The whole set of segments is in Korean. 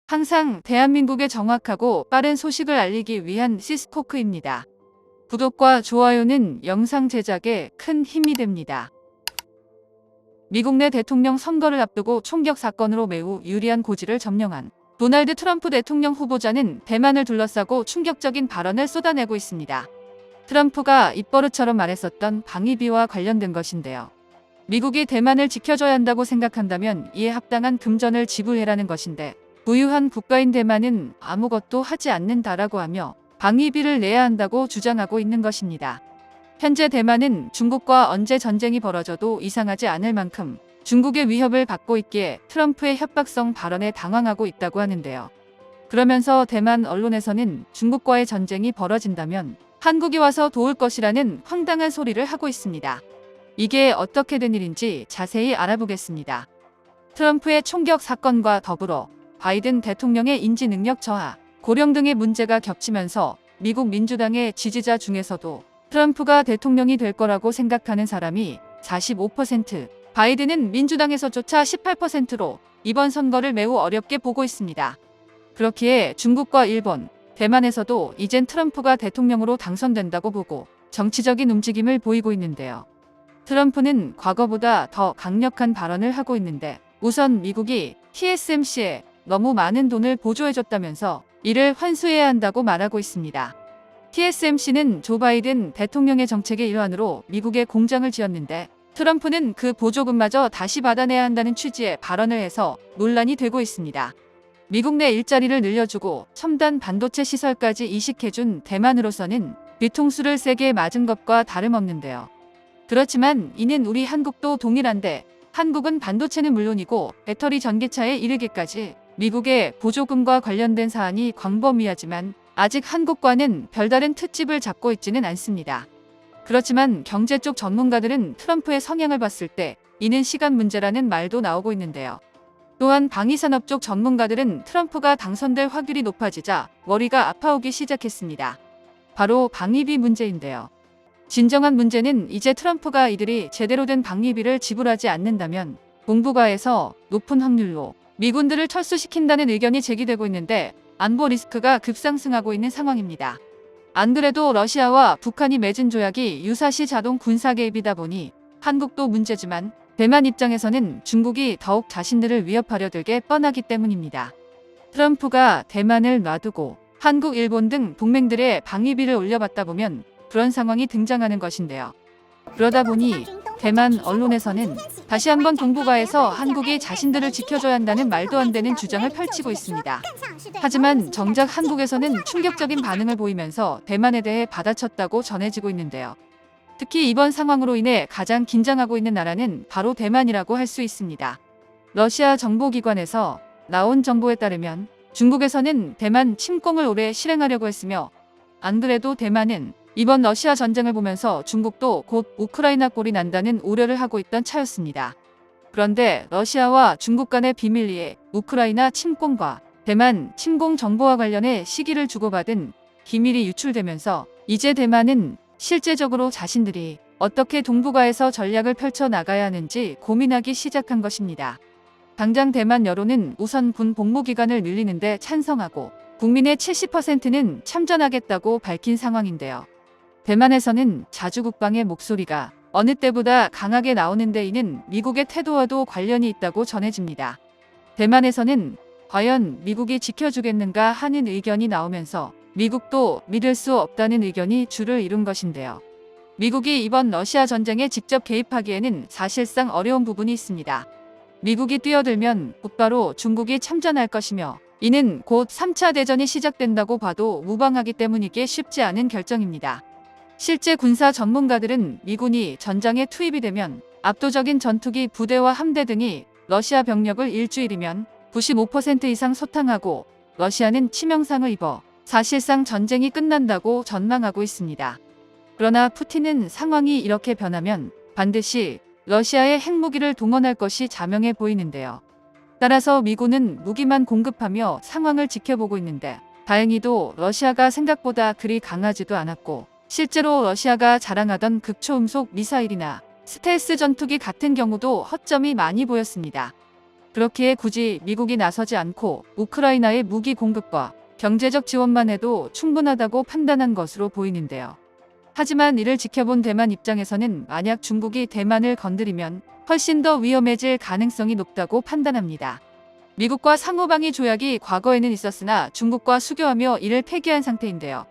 항상 대한민국에 정확하고 빠른 소식을 알리기 위한 시스코크입니다. 구독과 좋아요는 영상 제작에 큰 힘이 됩니다. 미국 내 대통령 선거를 앞두고 총격 사건으로 매우 유리한 고지를 점령한 도널드 트럼프 대통령 후보자는 대만을 둘러싸고 충격적인 발언을 쏟아내고 있습니다. 트럼프가 입버릇처럼 말했었던 방위비와 관련된 것인데요. 미국이 대만을 지켜줘야 한다고 생각한다면 이에 합당한 금전을 지불해라는 것인데 부유한 국가인 대만은 아무것도 하지 않는다라고 하며 방위비를 내야 한다고 주장하고 있는 것입니다. 현재 대만은 중국과 언제 전쟁이 벌어져도 이상하지 않을 만큼 중국의 위협을 받고 있기에 트럼프의 협박성 발언에 당황하고 있다고 하는데요. 그러면서 대만 언론에서는 중국과의 전쟁이 벌어진다면 한국이 와서 도울 것이라는 황당한 소리를 하고 있습니다. 이게 어떻게 된 일인지 자세히 알아보겠습니다. 트럼프의 총격 사건과 더불어 바이든 대통령의 인지 능력 저하, 고령 등의 문제가 겹치면서 미국 민주당의 지지자 중에서도 트럼프가 대통령이 될 거라고 생각하는 사람이 45%, 바이든은 민주당에서조차 18%로 이번 선거를 매우 어렵게 보고 있습니다. 그렇기에 중국과 일본, 대만에서도 이젠 트럼프가 대통령으로 당선된다고 보고 정치적인 움직임을 보이고 있는데요. 트럼프는 과거보다 더 강력한 발언을 하고 있는데 우선 미국이 TSMC에 너무 많은 돈을 보조해줬다면서 이를 환수해야 한다고 말하고 있습니다. TSMC는 조 바이든 대통령의 정책의 일환으로 미국에 공장을 지었는데 트럼프는 그 보조금마저 다시 받아내야 한다는 취지의 발언을 해서 논란이 되고 있습니다. 미국 내 일자리를 늘려주고 첨단 반도체 시설까지 이식해준 대만으로서는 뒤통수를 세게 맞은 것과 다름없는데요. 그렇지만 이는 우리 한국도 동일한데 한국은 반도체는 물론이고 배터리 전기차에 이르기까지 미국의 보조금과 관련된 사안이 광범위하지만 아직 한국과는 별다른 특집을 잡고 있지는 않습니다. 그렇지만 경제 쪽 전문가들은 트럼프의 성향을 봤을 때 이는 시간 문제라는 말도 나오고 있는데요. 또한 방위산업 쪽 전문가들은 트럼프가 당선될 확률이 높아지자 머리가 아파오기 시작했습니다. 바로 방위비 문제인데요. 진정한 문제는 이제 트럼프가 이들이 제대로 된 방위비를 지불하지 않는다면 동북아에서 높은 확률로 미군들을 철수시킨다는 의견이 제기되고 있는데 안보 리스크가 급상승하고 있는 상황입니다. 안 그래도 러시아와 북한이 맺은 조약이 유사시 자동 군사 개입이다 보니 한국도 문제지만 대만 입장에서는 중국이 더욱 자신들을 위협하려 들게 뻔하기 때문입니다. 트럼프가 대만을 놔두고 한국, 일본 등 동맹들의 방위비를 올려받다 보면 그런 상황이 등장하는 것인데요. 그러다 보니 대만 언론에서는 다시 한번 동북아에서 한국이 자신들을 지켜줘야 한다는 말도 안 되는 주장을 펼치고 있습니다. 하지만 정작 한국에서는 충격적인 반응을 보이면서 대만에 대해 받아쳤다고 전해지고 있는데요. 특히 이번 상황으로 인해 가장 긴장하고 있는 나라는 바로 대만이라고 할 수 있습니다. 러시아 정보기관에서 나온 정보에 따르면 중국에서는 대만 침공을 올해 실행하려고 했으며 안 그래도 대만은 이번 러시아 전쟁을 보면서 중국도 곧 우크라이나 꼴이 난다는 우려를 하고 있던 차였습니다. 그런데 러시아와 중국 간의 비밀리에 우크라이나 침공과 대만 침공 정보와 관련해 시기를 주고받은 기밀이 유출되면서 이제 대만은 실제적으로 자신들이 어떻게 동북아에서 전략을 펼쳐 나가야 하는지 고민하기 시작한 것입니다. 당장 대만 여론은 우선 군 복무 기간을 늘리는데 찬성하고 국민의 70%는 참전하겠다고 밝힌 상황인데요. 대만에서는 자주국방의 목소리가 어느 때보다 강하게 나오는데 이는 미국의 태도와도 관련이 있다고 전해집니다. 대만에서는 과연 미국이 지켜주겠는가 하는 의견이 나오면서 미국도 믿을 수 없다는 의견이 주를 이룬 것인데요. 미국이 이번 러시아 전쟁에 직접 개입하기에는 사실상 어려운 부분이 있습니다. 미국이 뛰어들면 곧바로 중국이 참전할 것이며 이는 곧 3차 대전이 시작된다고 봐도 무방하기 때문이기에 쉽지 않은 결정입니다. 실제 군사 전문가들은 미군이 전장에 투입이 되면 압도적인 전투기 부대와 함대 등이 러시아 병력을 일주일이면 95% 이상 소탕하고 러시아는 치명상을 입어 사실상 전쟁이 끝난다고 전망하고 있습니다. 그러나 푸틴은 상황이 이렇게 변하면 반드시 러시아의 핵무기를 동원할 것이 자명해 보이는데요. 따라서 미군은 무기만 공급하며 상황을 지켜보고 있는데 다행히도 러시아가 생각보다 그리 강하지도 않았고 실제로 러시아가 자랑하던 극초음속 미사일이나 스텔스 전투기 같은 경우도 허점이 많이 보였습니다. 그렇기에 굳이 미국이 나서지 않고 우크라이나의 무기 공급과 경제적 지원만 해도 충분하다고 판단한 것으로 보이는데요. 하지만 이를 지켜본 대만 입장에서는 만약 중국이 대만을 건드리면 훨씬 더 위험해질 가능성이 높다고 판단합니다. 미국과 상호방위 조약이 과거에는 있었으나 중국과 수교하며 이를 폐기한 상태인데요.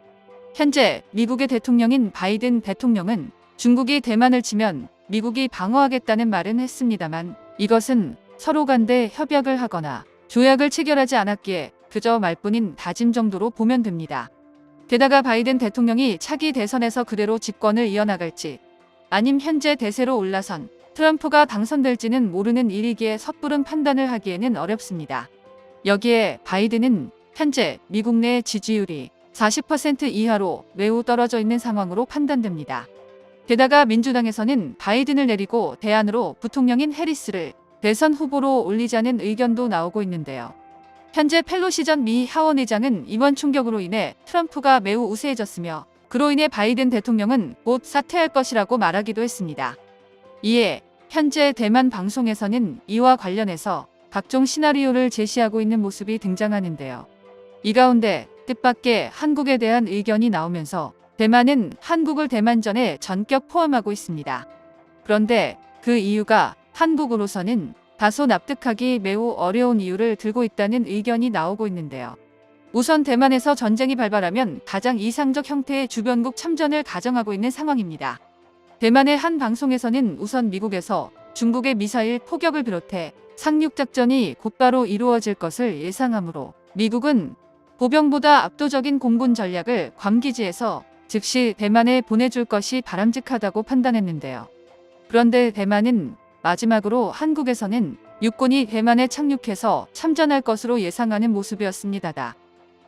현재 미국의 대통령인 바이든 대통령은 중국이 대만을 치면 미국이 방어하겠다는 말은 했습니다만 이것은 서로 간대 협약을 하거나 조약을 체결하지 않았기에 그저 말뿐인 다짐 정도로 보면 됩니다. 게다가 바이든 대통령이 차기 대선에서 그대로 집권을 이어나갈지 아님 현재 대세로 올라선 트럼프가 당선될지는 모르는 일이기에 섣부른 판단을 하기에는 어렵습니다. 여기에 바이든은 현재 미국 내 지지율이 40% 이하로 매우 떨어져 있는 상황으로 판단됩니다. 게다가 민주당에서는 바이든을 내리고 대안으로 부통령인 해리스를 대선 후보로 올리자는 의견도 나오고 있는데요. 현재 펠로시 전 미 하원의장은 이번 충격으로 인해 트럼프가 매우 우세해졌으며 그로 인해 바이든 대통령은 곧 사퇴할 것이라고 말하기도 했습니다. 이에 현재 대만 방송에서는 이와 관련해서 각종 시나리오를 제시하고 있는 모습이 등장하는데요. 이 가운데 뜻밖의 한국에 대한 의견이 나오면서 대만은 한국을 대만전에 전격 포함하고 있습니다. 그런데 그 이유가 한국으로서는 다소 납득하기 매우 어려운 이유를 들고 있다는 의견이 나오고 있는데요. 우선 대만에서 전쟁이 발발하면 가장 이상적 형태의 주변국 참전을 가정하고 있는 상황입니다. 대만의 한 방송에서는 우선 미국에서 중국의 미사일 포격을 비롯해 상륙작전이 곧바로 이루어질 것을 예상하므로 미국은 보병보다 압도적인 공군 전략을 괌 기지에서 즉시 대만에 보내줄 것이 바람직하다고 판단했는데요. 그런데 대만은 마지막으로 한국에서는 육군이 대만에 착륙해서 참전할 것으로 예상하는 모습이었습니다.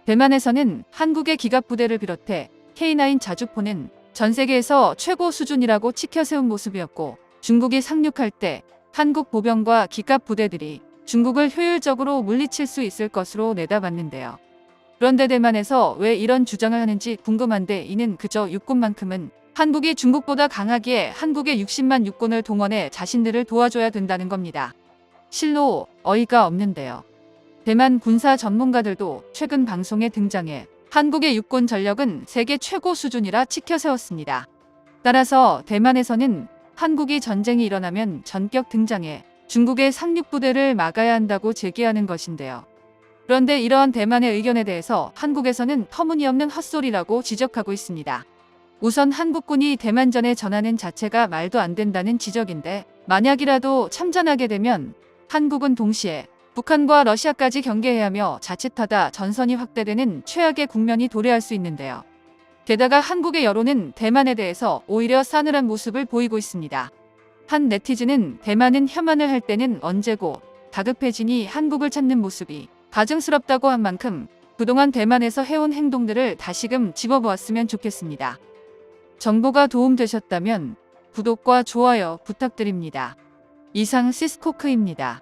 대만에서는 한국의 기갑부대를 비롯해 K9 자주포는 전 세계에서 최고 수준이라고 치켜세운 모습이었고 중국이 상륙할 때 한국 보병과 기갑부대들이 중국을 효율적으로 물리칠 수 있을 것으로 내다봤는데요. 그런데 대만에서 왜 이런 주장을 하는지 궁금한데 이는 그저 육군만큼은 한국이 중국보다 강하기에 한국의 60만 육군을 동원해 자신들을 도와줘야 된다는 겁니다. 실로 어이가 없는데요. 대만 군사 전문가들도 최근 방송에 등장해 한국의 육군 전력은 세계 최고 수준이라 치켜세웠습니다. 따라서 대만에서는 한국이 전쟁이 일어나면 전격 등장해 중국의 상륙부대를 막아야 한다고 제기하는 것인데요. 그런데 이러한 대만의 의견에 대해서 한국에서는 터무니없는 헛소리라고 지적하고 있습니다. 우선 한국군이 대만전에 전하는 자체가 말도 안 된다는 지적인데 만약이라도 참전하게 되면 한국은 동시에 북한과 러시아까지 경계해야 하며 자칫하다 전선이 확대되는 최악의 국면이 도래할 수 있는데요. 게다가 한국의 여론은 대만에 대해서 오히려 싸늘한 모습을 보이고 있습니다. 한 네티즌은 대만은 혐한을 할 때는 언제고 다급해지니 한국을 찾는 모습이 가증스럽다고 한 만큼 그동안 대만에서 해온 행동들을 다시금 집어보았으면 좋겠습니다. 정보가 도움되셨다면 구독과 좋아요 부탁드립니다. 이상 시스코크입니다.